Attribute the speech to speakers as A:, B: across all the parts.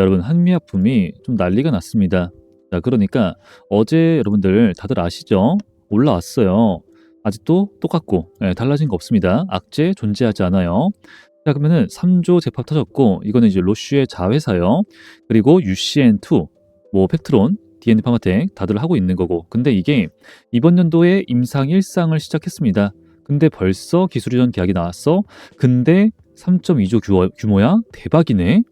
A: 여러분, 한미약품이 좀 난리가 났습니다. 자, 그러니까 어제 여러분들 다들 아시죠? 올라왔어요. 아직도 똑같고 달라진 거 없습니다. 악재 존재하지 않아요. 자, 그러면은 3조 재파 터졌고, 이거는 이제 로슈의 자회사요. 그리고 UCN2, 뭐 팩트론, DN 파마텍 다들 하고 있는 거고. 근데 이게 이번 연도에 임상 1상을 시작했습니다. 근데 벌써 기술 이전 계약이 나왔어. 근데 3.2조 규모야? 대박이네.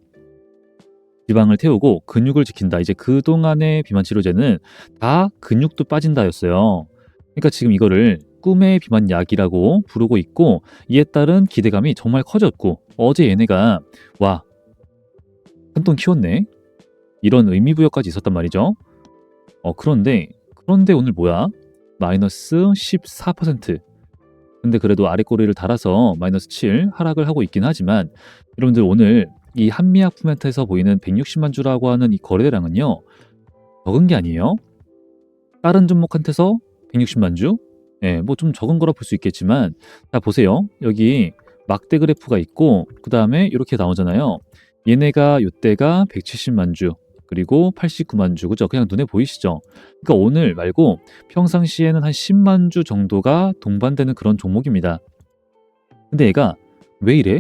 A: 지방을 태우고 근육을 지킨다. 이제 그동안의 비만 치료제는 다 근육도 빠진다였어요. 그러니까 지금 이거를 꿈의 비만 약이라고 부르고 있고, 이에 따른 기대감이 정말 커졌고, 어제 얘네가 와, 한 돈 키웠네, 이런 의미부여까지 있었단 말이죠. 그런데 오늘 뭐야? 마이너스 14%. 근데 그래도 아래 꼬리를 달아서 마이너스 7 하락을 하고 있긴 하지만, 여러분들 오늘 이 한미약품한테서 보이는 160만 주라고 하는 이 거래량은요, 적은 게 아니에요. 다른 종목한테서 160만 주? 예, 뭐 좀 적은 거라 볼 수 있겠지만, 자, 보세요. 여기 막대 그래프가 있고, 그 다음에 이렇게 나오잖아요. 얘네가 요때가 170만 주, 그리고 89만 주, 그죠? 그냥 눈에 보이시죠? 그러니까 오늘 말고 평상시에는 한 10만 주 정도가 동반되는 그런 종목입니다. 근데 얘가 왜 이래?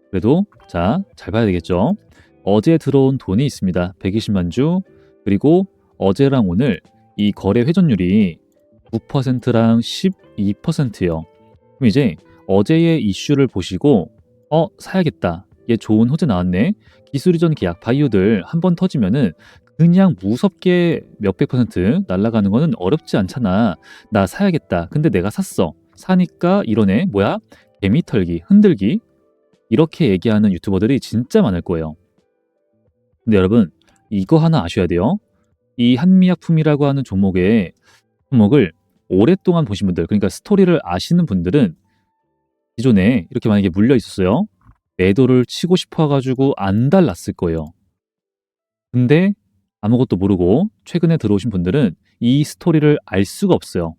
A: 그래도 자, 잘 봐야 되겠죠? 어제 들어온 돈이 있습니다. 120만 주. 그리고 어제랑 오늘 이 거래 회전율이 9%랑 12%예요. 그럼 이제 어제의 이슈를 보시고 사야겠다. 얘 좋은 호재 나왔네. 기술 이전 계약 바이오들 한 번 터지면은 그냥 무섭게 몇백 퍼센트 날아가는 거는 어렵지 않잖아. 나 사야겠다. 근데 내가 샀어. 사니까 이러네. 뭐야? 개미 털기, 흔들기. 이렇게 얘기하는 유튜버들이 진짜 많을 거예요. 근데 여러분, 이거 하나 아셔야 돼요. 이 한미약품이라고 하는 종목을 오랫동안 보신 분들, 그러니까 스토리를 아시는 분들은 기존에 이렇게 만약에 물려 있었어요. 매도를 치고 싶어가지고 안 달랐을 거예요. 근데 아무것도 모르고 최근에 들어오신 분들은 이 스토리를 알 수가 없어요.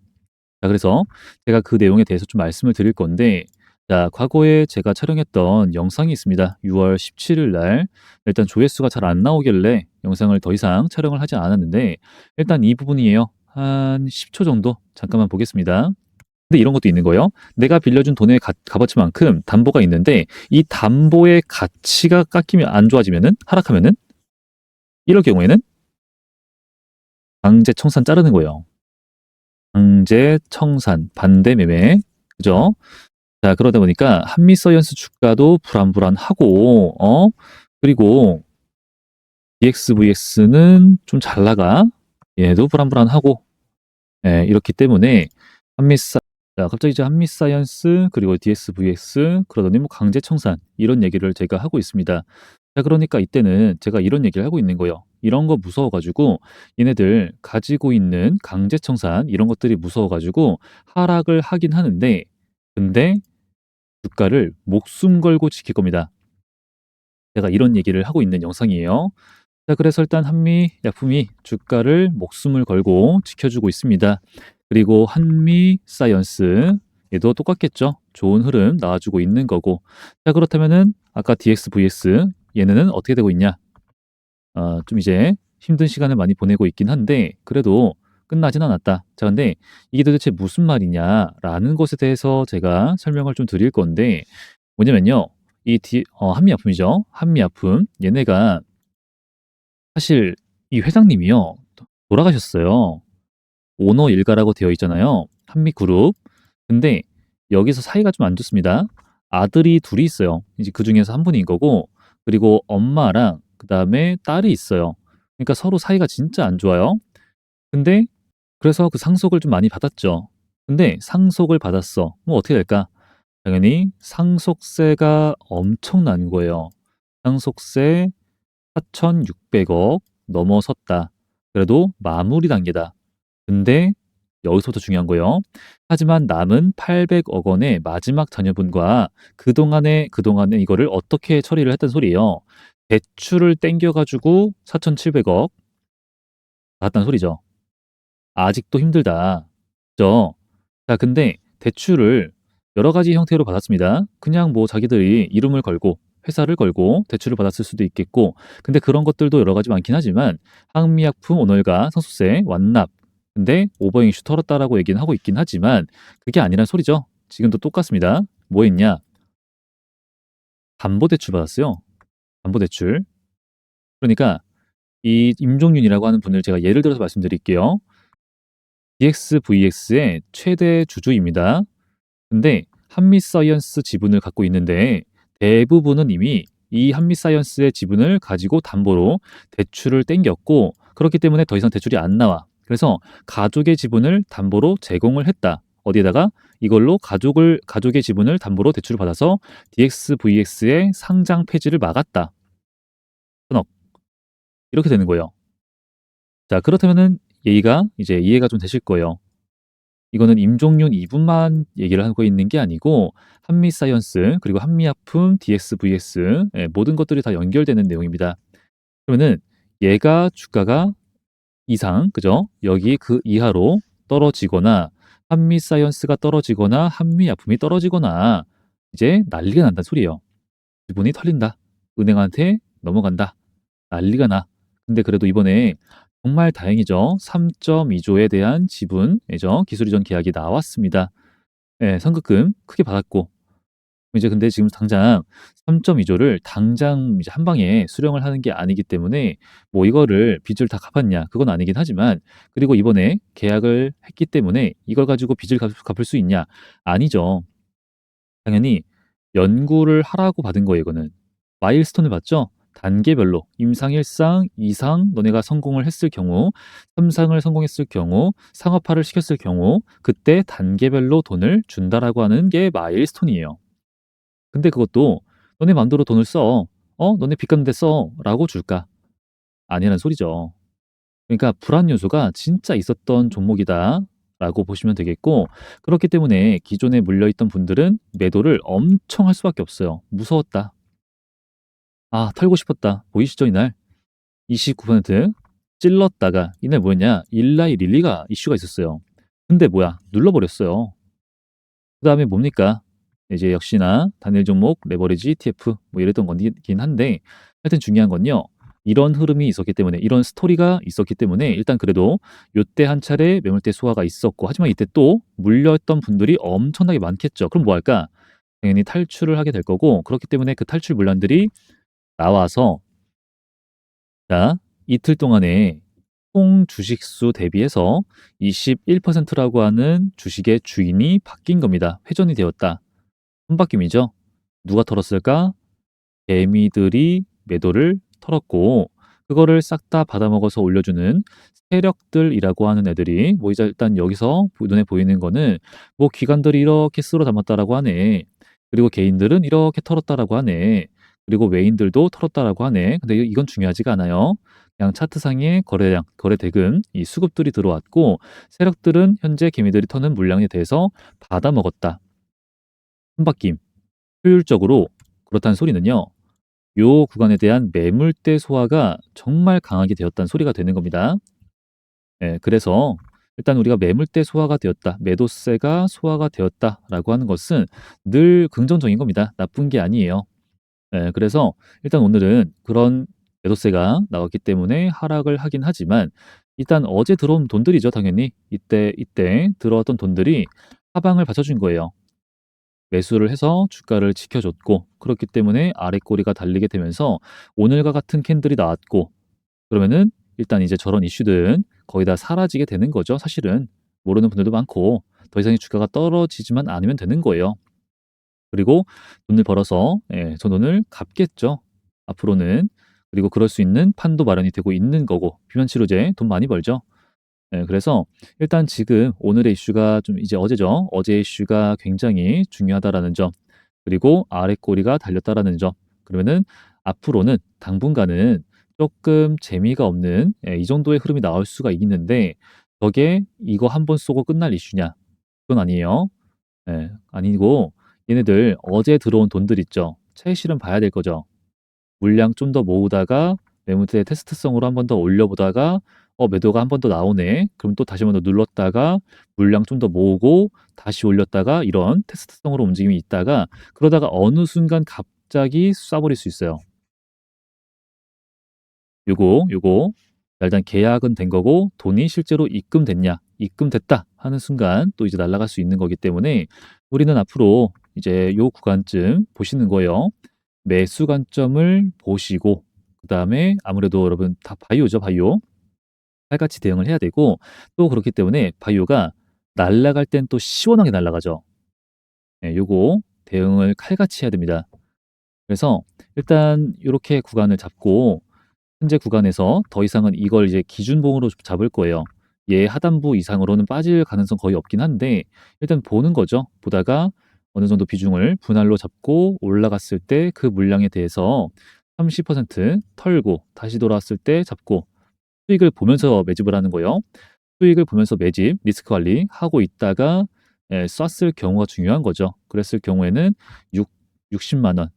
A: 자, 그래서 제가 그 내용에 대해서 좀 말씀을 드릴 건데, 자, 과거에 제가 촬영했던 영상이 있습니다. 6월 17일 날. 일단 조회수가 잘 안 나오길래 영상을 더 이상 촬영을 하지 않았는데, 일단 이 부분이에요. 한 10초 정도 잠깐만 보겠습니다. 근데 이런 것도 있는 거예요. 내가 빌려준 돈의 값어치만큼 담보가 있는데, 이 담보의 가치가 깎이면, 안 좋아지면은, 하락하면은, 이럴 경우에는 강제 청산 자르는 거예요. 강제 청산, 반대 매매. 그죠? 자, 그러다 보니까 한미서이언스 주가도 불안불안하고, 그리고 DXVX는 좀 잘 나가. 얘도 불안불안하고, 예, 이렇기 때문에 자, 갑자기 이제 한미사이언스 그리고 DXVX 그러더니 뭐 강제청산 이런 얘기를 제가 하고 있습니다. 자, 그러니까 이때는 제가 이런 얘기를 하고 있는 거예요. 이런 거 무서워가지고 얘네들 가지고 있는 강제청산 이런 것들이 무서워가지고 하락을 하긴 하는데, 근데 주가를 목숨 걸고 지킬 겁니다. 제가 이런 얘기를 하고 있는 영상이에요. 자, 그래서 일단 한미 약품이 주가를 목숨을 걸고 지켜주고 있습니다. 그리고 한미 사이언스 얘도 똑같겠죠. 좋은 흐름 나와주고 있는 거고. 자, 그렇다면은 아까 DXVX 얘네는 어떻게 되고 있냐? 좀 이제 힘든 시간을 많이 보내고 있긴 한데 그래도 끝나진 않았다. 자, 근데 이게 도대체 무슨 말이냐라는 것에 대해서 제가 설명을 좀 드릴 건데, 뭐냐면요. 한미약품이죠. 한미약품 얘네가 사실 이 회장님이요, 돌아가셨어요. 오너 일가라고 되어 있잖아요. 한미그룹. 근데 여기서 사이가 좀 안 좋습니다. 아들이 둘이 있어요. 이제 그 중에서 한 분인 거고, 그리고 엄마랑 그 다음에 딸이 있어요. 그러니까 서로 사이가 진짜 안 좋아요. 근데 그래서 그 상속을 좀 많이 받았죠. 근데 상속을 받았어. 뭐 어떻게 될까? 당연히 상속세가 엄청난 거예요. 상속세 4,600억 넘어섰다. 그래도 마무리 단계다. 근데 여기서부터 중요한 거예요. 하지만 남은 800억 원의 마지막 자녀분과 그동안에 이거를 어떻게 처리를 했단 소리예요. 대출을 땡겨가지고 4,700억 받았다는 소리죠. 아직도 힘들다. 그죠? 자, 근데 대출을 여러 가지 형태로 받았습니다. 그냥 뭐 자기들이 이름을 걸고 회사를 걸고 대출을 받았을 수도 있겠고, 근데 그런 것들도 여러 가지 많긴 하지만 한미약품 오너가 상속세 완납, 근데 오버 이슈 털었다라고 얘기는 하고 있긴 하지만 그게 아니란 소리죠. 지금도 똑같습니다. 뭐 했냐? 담보대출 받았어요. 담보대출. 그러니까 이 임종윤이라고 하는 분을 제가 예를 들어서 말씀드릴게요. DXVX의 최대 주주입니다. 근데 한미사이언스 지분을 갖고 있는데 대부분은 이미 이 한미사이언스의 지분을 가지고 담보로 대출을 땡겼고, 그렇기 때문에 더 이상 대출이 안 나와. 그래서 가족의 지분을 담보로 제공을 했다. 어디에다가 이걸로 가족의 지분을 담보로 대출을 받아서 DXVX의 상장 폐지를 막았다. 끊어. 이렇게 되는 거예요. 자, 그렇다면은 예의가 이제 이해가 좀 되실 거예요. 이거는 임종윤 이분만 얘기를 하고 있는 게 아니고 한미사이언스 그리고 한미약품, DXVX 모든 것들이 다 연결되는 내용입니다. 그러면은 얘가 주가가 이상, 그죠? 여기 그 이하로 떨어지거나 한미사이언스가 떨어지거나 한미약품이 떨어지거나 이제 난리가 난다는 소리예요. 지분이 털린다. 은행한테 넘어간다. 난리가 나. 근데 그래도 이번에 정말 다행이죠. 3.2조에 대한 지분이죠. 기술이전 계약이 나왔습니다. 예, 선급금 크게 받았고, 이제 근데 지금 당장 3.2조를 당장 이제 한 방에 수령을 하는 게 아니기 때문에 뭐 이거를 빚을 다 갚았냐? 그건 아니긴 하지만, 그리고 이번에 계약을 했기 때문에 이걸 가지고 빚을 갚을 수 있냐? 아니죠. 당연히 연구를 하라고 받은 거예요, 이거는. 마일스톤을 받죠? 단계별로 임상 1상, 2상 너네가 성공을 했을 경우, 3상을 성공했을 경우, 상업화를 시켰을 경우 그때 단계별로 돈을 준다라고 하는 게 마일스톤이에요. 근데 그것도 너네 맘대로 돈을 써. 너네 빚 갚는데 써. 라고 줄까? 아니라는 소리죠. 그러니까 불안 요소가 진짜 있었던 종목이다. 라고 보시면 되겠고, 그렇기 때문에 기존에 물려있던 분들은 매도를 엄청 할 수밖에 없어요. 무서웠다. 아, 털고 싶었다. 보이시죠, 이날? 29% 찔렀다가 이날 뭐였냐? 일라이 릴리가 이슈가 있었어요. 근데 뭐야? 눌러버렸어요. 그 다음에 뭡니까? 이제 역시나 단일 종목 레버리지 ETF 뭐 이랬던 거긴 한데, 하여튼 중요한 건요. 이런 흐름이 있었기 때문에, 이런 스토리가 있었기 때문에 일단 그래도 요때 한 차례 매물대 소화가 있었고, 하지만 이때 또 물렸던 분들이 엄청나게 많겠죠. 그럼 뭐 할까? 당연히 탈출을 하게 될 거고, 그렇기 때문에 그 탈출 물량들이 나와서, 자, 이틀 동안에 총 주식수 대비해서 21%라고 하는 주식의 주인이 바뀐 겁니다. 회전이 되었다. 손바뀜이죠. 누가 털었을까? 개미들이 매도를 털었고, 그거를 싹 다 받아먹어서 올려주는 세력들이라고 하는 애들이, 뭐 이제 일단 여기서 눈에 보이는 거는 뭐 기관들이 이렇게 쓸어 담았다라고 하네. 그리고 개인들은 이렇게 털었다라고 하네. 그리고 외인들도 털었다라고 하네. 근데 이건 중요하지가 않아요. 그냥 차트상의 거래량, 거래 대금, 이 수급들이 들어왔고, 세력들은 현재 개미들이 터는 물량에 대해서 받아먹었다. 손바뀜. 효율적으로 그렇다는 소리는요. 요 구간에 대한 매물대 소화가 정말 강하게 되었다는 소리가 되는 겁니다. 그래서 일단 우리가 매물대 소화가 되었다, 매도세가 소화가 되었다라고 하는 것은 늘 긍정적인 겁니다. 나쁜 게 아니에요. 그래서 일단 오늘은 그런 매도세가 나왔기 때문에 하락을 하긴 하지만, 일단 어제 들어온 돈들이죠. 당연히 이때 들어왔던 돈들이 하방을 받쳐준 거예요. 매수를 해서 주가를 지켜줬고, 그렇기 때문에 아래 꼬리가 달리게 되면서 오늘과 같은 캔들이 나왔고, 그러면은 일단 이제 저런 이슈들은 거의 다 사라지게 되는 거죠. 사실은 모르는 분들도 많고, 더 이상의 주가가 떨어지지만 않으면 되는 거예요. 그리고 돈을 벌어서 저 돈을 갚겠죠. 앞으로는. 그리고 그럴 수 있는 판도 마련이 되고 있는 거고, 비만치료제 돈 많이 벌죠. 그래서 일단 지금 오늘의 이슈가 좀 이제 어제죠. 어제 이슈가 굉장히 중요하다라는 점, 그리고 아래 꼬리가 달렸다라는 점. 그러면은 앞으로는 당분간은 조금 재미가 없는 이 정도의 흐름이 나올 수가 있는데, 저게 이거 한 번 쏘고 끝날 이슈냐? 그건 아니에요. 아니고 얘네들 어제 들어온 돈들 있죠. 차익 실현 봐야 될 거죠. 물량 좀 더 모으다가 매물대 테스트성으로 한 번 더 올려보다가 매도가 한 번 더 나오네. 그럼 또 다시 한 번 더 눌렀다가 물량 좀 더 모으고 다시 올렸다가 이런 테스트성으로 움직임이 있다가, 그러다가 어느 순간 갑자기 쏴버릴 수 있어요. 요거. 일단 계약은 된 거고 돈이 실제로 입금됐냐, 입금됐다 하는 순간 또 이제 날아갈 수 있는 거기 때문에 우리는 앞으로 이제 요 구간쯤 보시는 거예요. 매수 관점을 보시고 그다음에 아무래도 여러분 다 바이오죠, 바이오. 칼같이 대응을 해야 되고 또 그렇기 때문에 바이오가 날아갈 땐 또 시원하게 날아가죠. 예, 요거 대응을 칼같이 해야 됩니다. 그래서 일단 요렇게 구간을 잡고 현재 구간에서 더 이상은 이걸 이제 기준봉으로 잡을 거예요. 얘 하단부 이상으로는 빠질 가능성 거의 없긴 한데 일단 보는 거죠. 보다가 어느 정도 비중을 분할로 잡고 올라갔을 때 그 물량에 대해서 30% 털고 다시 돌아왔을 때 잡고 수익을 보면서 매집을 하는 거예요. 수익을 보면서 매집, 리스크 관리하고 있다가 쐈을 경우가 중요한 거죠. 그랬을 경우에는 60만 원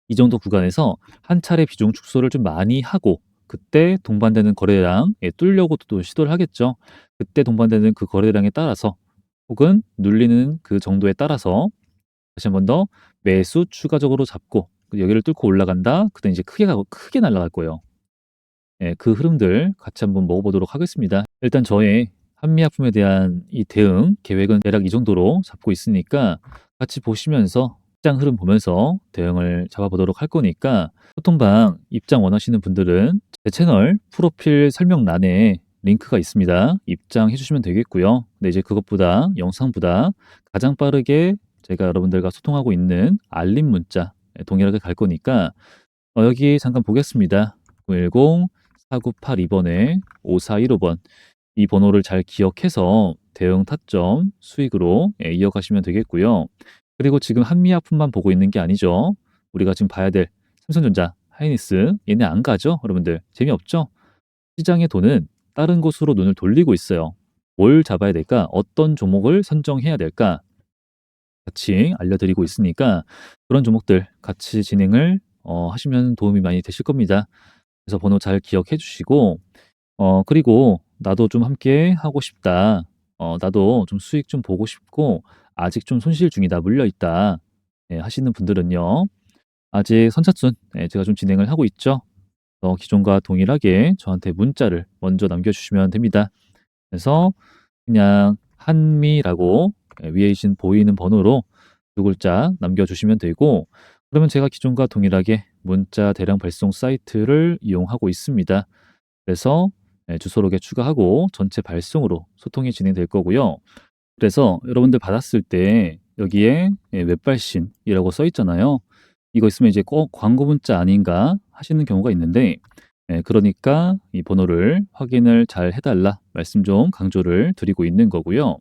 A: 이 정도 구간에서 한 차례 비중 축소를 좀 많이 하고 그때 동반되는 거래량 뚫려고 또 시도를 하겠죠. 그때 동반되는 그 거래량에 따라서 혹은 눌리는 그 정도에 따라서 다시 한 번 더 매수 추가적으로 잡고 여기를 뚫고 올라간다. 그때 이제 크게 날아갈 거예요. 예, 그 흐름들 같이 한번 먹어보도록 하겠습니다. 일단 저의 한미약품에 대한 이 대응 계획은 대략 이 정도로 잡고 있으니까 같이 보시면서 시장 흐름 보면서 대응을 잡아보도록 할 거니까 소통방 입장 원하시는 분들은 제 채널 프로필 설명란에 링크가 있습니다. 입장해 주시면 되겠고요. 근데 이제 그것보다 영상보다 가장 빠르게 제가 여러분들과 소통하고 있는 알림 문자 동일하게 갈 거니까 여기 잠깐 보겠습니다. 010-4982번에 5415번 이 번호를 잘 기억해서 대응 타점 수익으로 이어가시면 되겠고요. 그리고 지금 한미약품만 보고 있는 게 아니죠. 우리가 지금 봐야 될 삼성전자, 하이닉스 얘네 안 가죠? 여러분들 재미없죠? 시장의 돈은 다른 곳으로 눈을 돌리고 있어요. 뭘 잡아야 될까? 어떤 종목을 선정해야 될까? 같이 알려드리고 있으니까 그런 종목들 같이 진행을 하시면 도움이 많이 되실 겁니다. 그래서 번호 잘 기억해 주시고 그리고 나도 좀 함께 하고 싶다. 나도 좀 수익 좀 보고 싶고 아직 좀 손실 중이다. 물려 있다. 예, 하시는 분들은요. 아직 선착순 제가 좀 진행을 하고 있죠. 기존과 동일하게 저한테 문자를 먼저 남겨주시면 됩니다. 그래서 그냥 한미라고 위에 있신 보이는 번호로 두 글자 남겨주시면 되고 그러면 제가 기존과 동일하게 문자 대량 발송 사이트를 이용하고 있습니다. 그래서 주소록에 추가하고 전체 발송으로 소통이 진행될 거고요. 그래서 여러분들 받았을 때 여기에 웹발신이라고 써 있잖아요. 이거 있으면 이제 꼭 광고 문자 아닌가 하시는 경우가 있는데 그러니까 이 번호를 확인을 잘 해달라 말씀 좀 강조를 드리고 있는 거고요.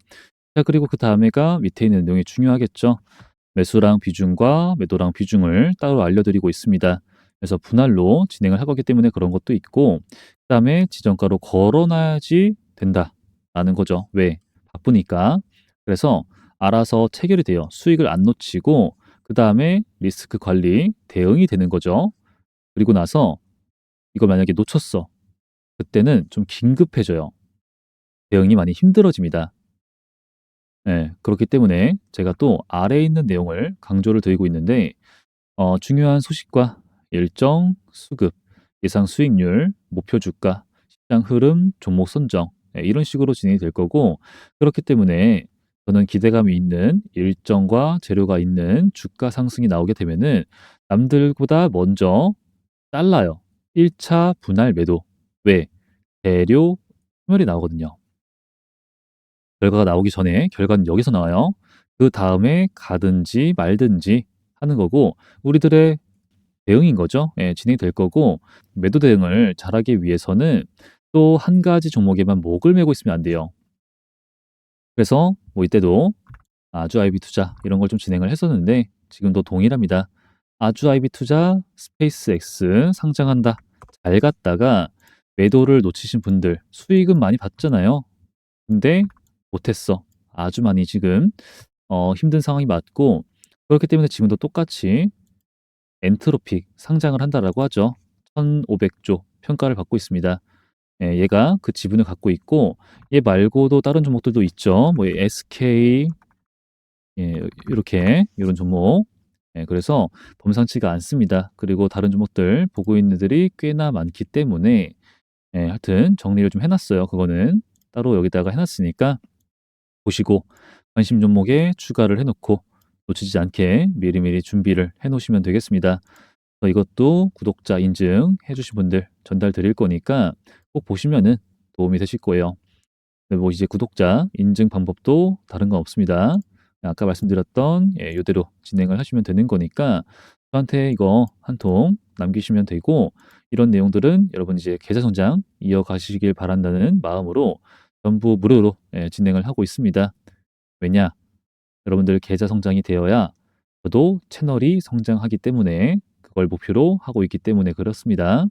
A: 자, 그리고 그 다음에가 밑에 있는 내용이 중요하겠죠. 매수랑 비중과 매도랑 비중을 따로 알려드리고 있습니다. 그래서 분할로 진행을 할 거기 때문에 그런 것도 있고 그다음에 지정가로 걸어놔야지 된다라는 거죠. 왜? 바쁘니까. 그래서 알아서 체결이 돼요. 수익을 안 놓치고 그다음에 리스크 관리 대응이 되는 거죠. 그리고 나서 이걸 만약에 놓쳤어. 그때는 좀 긴급해져요. 대응이 많이 힘들어집니다. 네, 그렇기 때문에 제가 또 아래에 있는 내용을 강조를 드리고 있는데 중요한 소식과 일정, 수급, 예상 수익률, 목표 주가, 시장 흐름, 종목 선정 이런 식으로 진행이 될 거고 그렇기 때문에 저는 기대감이 있는 일정과 재료가 있는 주가 상승이 나오게 되면은 남들보다 먼저 잘라요. 1차 분할 매도. 왜? 재료 소멸이 나오거든요. 결과가 나오기 전에 결과는 여기서 나와요. 그다음에 가든지 말든지 하는 거고 우리들의 대응인 거죠. 예, 진행이 될 거고 매도 대응을 잘하기 위해서는 또 한 가지 종목에만 목을 메고 있으면 안 돼요. 그래서 뭐 이때도 아주 아이비 투자 이런 걸 좀 진행을 했었는데 지금도 동일합니다. 아주 아이비 투자 스페이스X 상장한다. 잘 갔다가 매도를 놓치신 분들 수익은 많이 봤잖아요. 근데 못했어. 아주 많이 지금 힘든 상황이 맞고 그렇기 때문에 지금도 똑같이 엔트로픽 상장을 한다라고 하죠. 1,500조 평가를 받고 있습니다. 예, 얘가 그 지분을 갖고 있고 얘 말고도 다른 종목들도 있죠. 뭐 SK 예, 이렇게 이런 종목 그래서 범상치가 않습니다. 그리고 다른 종목들 보고 있는 애들이 꽤나 많기 때문에 하여튼 정리를 좀 해놨어요. 그거는 따로 여기다가 해놨으니까 보시고 관심 종목에 추가를 해놓고 놓치지 않게 미리미리 준비를 해놓으시면 되겠습니다. 이것도 구독자 인증 해주신 분들 전달 드릴 거니까 꼭 보시면은 도움이 되실 거예요. 뭐 이제 구독자 인증 방법도 다른 건 없습니다. 아까 말씀드렸던 이대로 진행을 하시면 되는 거니까 저한테 이거 한 통 남기시면 되고 이런 내용들은 여러분 이제 계좌 성장 이어가시길 바란다는 마음으로 전부 무료로 진행을 하고 있습니다. 왜냐? 여러분들 계좌 성장이 되어야 저도 채널이 성장하기 때문에 그걸 목표로 하고 있기 때문에 그렇습니다.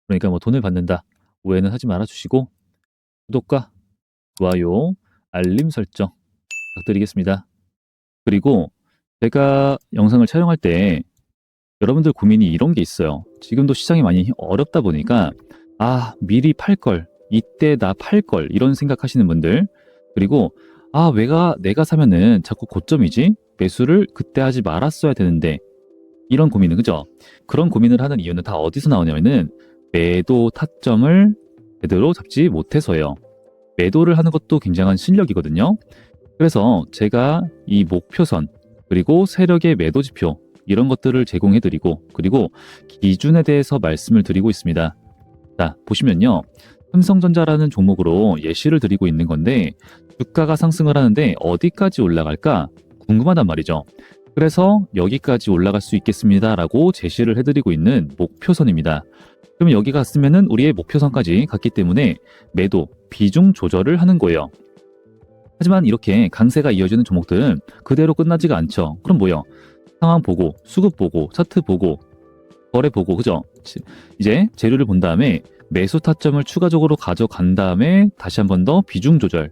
A: 그러니까 뭐 돈을 받는다 오해는 하지 말아 주시고 구독과 좋아요, 알림 설정 부탁드리겠습니다. 그리고 제가 영상을 촬영할 때 여러분들 고민이 이런 게 있어요. 지금도 시장이 많이 어렵다 보니까 미리 팔 걸, 이때 나 팔 걸 이런 생각하시는 분들 그리고 내가 사면은 자꾸 고점이지 매수를 그때 하지 말았어야 되는데 이런 고민은 그죠? 그런 고민을 하는 이유는 다 어디서 나오냐면은 매도 타점을 제대로 잡지 못해서예요. 매도를 하는 것도 굉장한 실력이거든요. 그래서 제가 이 목표선 그리고 세력의 매도 지표 이런 것들을 제공해드리고 그리고 기준에 대해서 말씀을 드리고 있습니다. 자, 보시면요. 삼성전자라는 종목으로 예시를 드리고 있는 건데 주가가 상승을 하는데 어디까지 올라갈까 궁금하단 말이죠. 그래서 여기까지 올라갈 수 있겠습니다 라고 제시를 해드리고 있는 목표선입니다. 그럼 여기 갔으면은 우리의 목표선까지 갔기 때문에 매도 비중 조절을 하는 거예요. 하지만 이렇게 강세가 이어지는 종목들은 그대로 끝나지가 않죠. 그럼 뭐요? 상황 보고, 수급 보고, 차트 보고, 거래 보고, 그죠? 이제 재료를 본 다음에 매수 타점을 추가적으로 가져간 다음에 다시 한 번 더 비중 조절.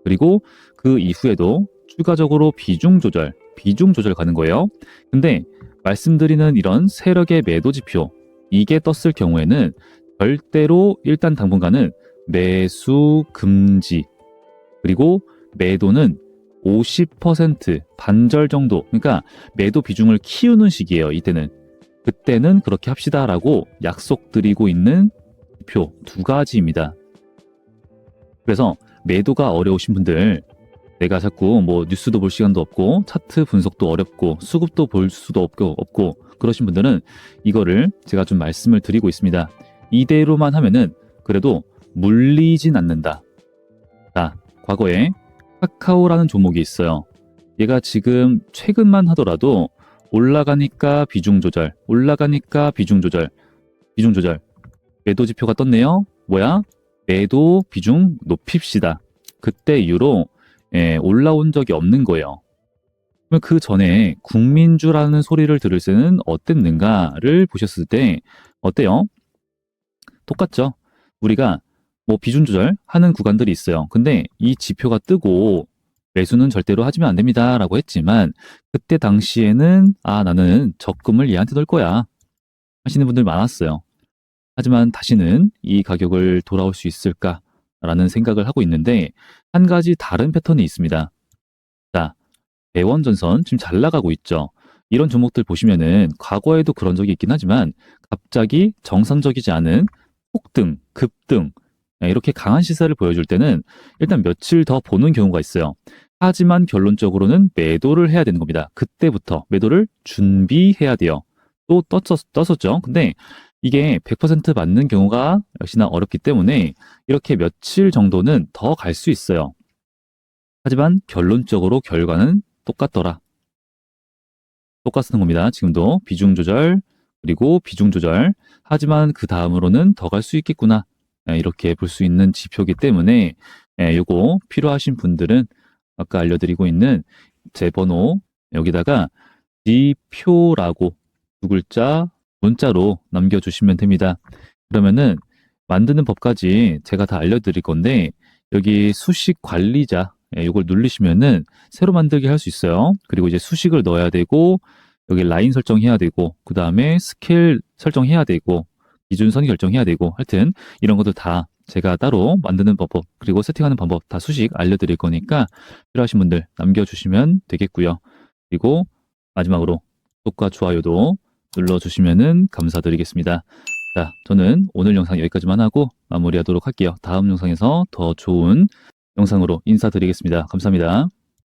A: 그리고 그 이후에도 추가적으로 비중 조절 가는 거예요. 근데 말씀드리는 이런 세력의 매도 지표, 이게 떴을 경우에는 절대로 일단 당분간은 매수 금지. 그리고 매도는 50% 반절 정도, 그러니까 매도 비중을 키우는 시기예요. 이때는. 그때는 그렇게 합시다라고 약속드리고 있는 표 두 가지입니다. 그래서 매도가 어려우신 분들, 내가 자꾸 뭐 뉴스도 볼 시간도 없고 차트 분석도 어렵고 수급도 볼 수도 없고 그러신 분들은 이거를 제가 좀 말씀을 드리고 있습니다. 이대로만 하면은 그래도 물리진 않는다. 자, 과거에 카카오라는 종목이 있어요. 얘가 지금 최근만 하더라도 올라가니까 비중 조절, 올라가니까 비중 조절. 매도 지표가 떴네요. 뭐야? 매도 비중 높입시다. 그때 이후로 올라온 적이 없는 거예요. 그럼 그 전에 국민주라는 소리를 들을 때는 어땠는가를 보셨을 때 어때요? 똑같죠? 우리가 뭐 비중 조절하는 구간들이 있어요. 근데 이 지표가 뜨고 매수는 절대로 하시면 안 됩니다 라고 했지만 그때 당시에는 나는 적금을 얘한테 넣을 거야 하시는 분들 많았어요. 하지만 다시는 이 가격을 돌아올 수 있을까라는 생각을 하고 있는데 한 가지 다른 패턴이 있습니다. 자, 대원전선 지금 잘 나가고 있죠. 이런 종목들 보시면은 과거에도 그런 적이 있긴 하지만 갑자기 정상적이지 않은 폭등, 급등 이렇게 강한 시세를 보여줄 때는 일단 며칠 더 보는 경우가 있어요. 하지만 결론적으로는 매도를 해야 되는 겁니다. 그때부터 매도를 준비해야 돼요. 또 떴었죠. 근데 이게 100% 맞는 경우가 역시나 어렵기 때문에 이렇게 며칠 정도는 더 갈 수 있어요. 하지만 결론적으로 결과는 똑같더라. 똑같은 겁니다. 지금도 비중 조절 그리고 비중 조절. 하지만 그 다음으로는 더 갈 수 있겠구나. 이렇게 볼 수 있는 지표이기 때문에 요거 필요하신 분들은 아까 알려드리고 있는 제 번호 여기다가 지표라고 두 글자 문자로 남겨주시면 됩니다. 그러면은 만드는 법까지 제가 다 알려드릴 건데 여기 수식 관리자 이걸 누르시면은 새로 만들게 할 수 있어요. 그리고 이제 수식을 넣어야 되고 여기 라인 설정해야 되고 그 다음에 스케일 설정해야 되고 기준선 결정해야 되고 하여튼 이런 것들 다 제가 따로 만드는 방법 그리고 세팅하는 방법 다 수식 알려드릴 거니까 필요하신 분들 남겨주시면 되겠고요. 그리고 마지막으로 구독과 좋아요도 눌러주시면 감사드리겠습니다. 자, 저는 오늘 영상 여기까지만 하고 마무리하도록 할게요. 다음 영상에서 더 좋은 영상으로 인사드리겠습니다. 감사합니다.